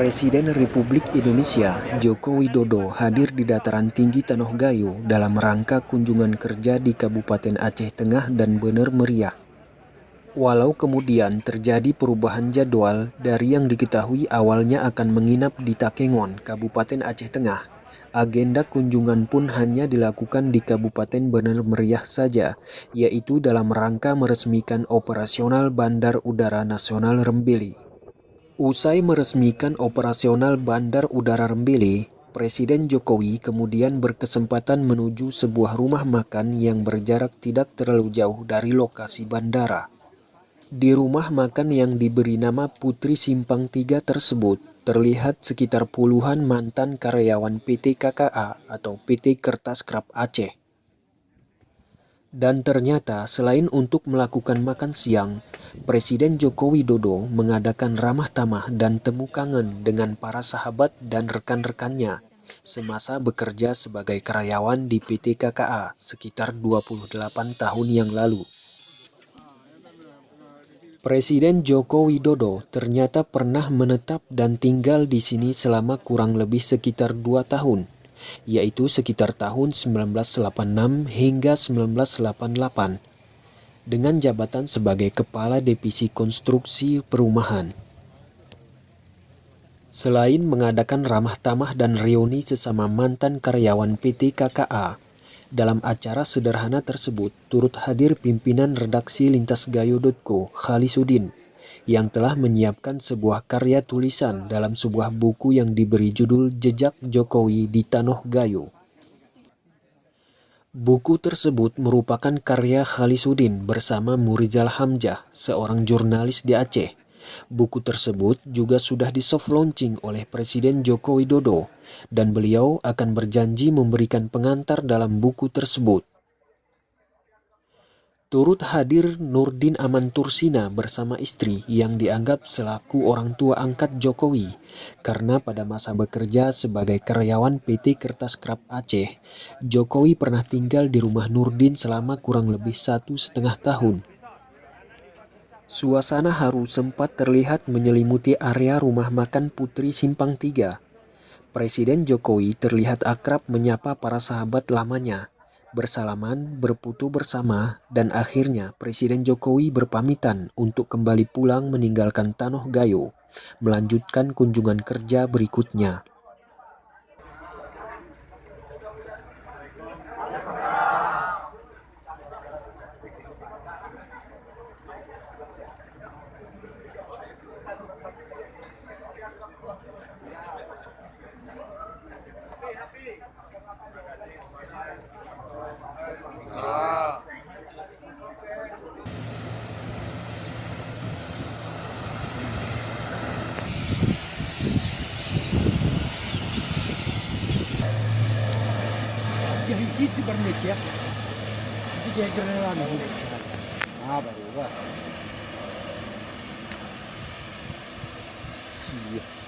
Presiden Republik Indonesia Joko Widodo hadir di dataran tinggi Tanoh Gayo dalam rangka kunjungan kerja di Kabupaten Aceh Tengah dan Bener Meriah. Walau kemudian terjadi perubahan jadwal dari yang diketahui awalnya akan menginap di Takengon, Kabupaten Aceh Tengah, agenda kunjungan pun hanya dilakukan di Kabupaten Bener Meriah saja, yaitu dalam rangka meresmikan operasional Bandar Udara Nasional Rembele. Usai meresmikan operasional Bandar Udara Rembele, Presiden Jokowi kemudian berkesempatan menuju sebuah rumah makan yang berjarak tidak terlalu jauh dari lokasi bandara. Di rumah makan yang diberi nama Putri Simpang 3 tersebut, terlihat sekitar puluhan mantan karyawan PT KKA atau PT Kertas Krap Aceh. Dan ternyata selain untuk melakukan makan siang, Presiden Joko Widodo mengadakan ramah tamah dan temu kangen dengan para sahabat dan rekan-rekannya semasa bekerja sebagai karyawan di PT KKA sekitar 28 tahun yang lalu. Presiden Joko Widodo ternyata pernah menetap dan tinggal di sini selama kurang lebih sekitar 2 tahun, yaitu sekitar tahun 1986 hingga 1988, dengan jabatan sebagai Kepala Divisi Konstruksi Perumahan. Selain mengadakan ramah tamah dan reuni sesama mantan karyawan PT KKA, dalam acara sederhana tersebut turut hadir pimpinan redaksi lintasgayo.co Khalisuddin yang telah menyiapkan sebuah karya tulisan dalam sebuah buku yang diberi judul Jejak Jokowi di Tanoh Gayo. Buku tersebut merupakan karya Khalisuddin bersama Murizal Hamzah, seorang jurnalis di Aceh. Buku tersebut juga sudah di soft launching oleh Presiden Joko Widodo, dan beliau akan berjanji memberikan pengantar dalam buku tersebut. Turut hadir Nurdin Aman Tursina bersama istri yang dianggap selaku orang tua angkat Jokowi, karena pada masa bekerja sebagai karyawan PT Kertas Krap Aceh, Jokowi pernah tinggal di rumah Nurdin selama kurang lebih 1,5 tahun. Suasana haru sempat terlihat menyelimuti area rumah makan Putri Simpang 3. Presiden Jokowi terlihat akrab menyapa para sahabat lamanya, bersalaman, berfoto bersama, dan akhirnya Presiden Jokowi berpamitan untuk kembali pulang meninggalkan Tanoh Gayo, melanjutkan kunjungan kerja berikutnya. Ya isi di bernikia. Itu kayak kerelaan. Baru lah. Siap.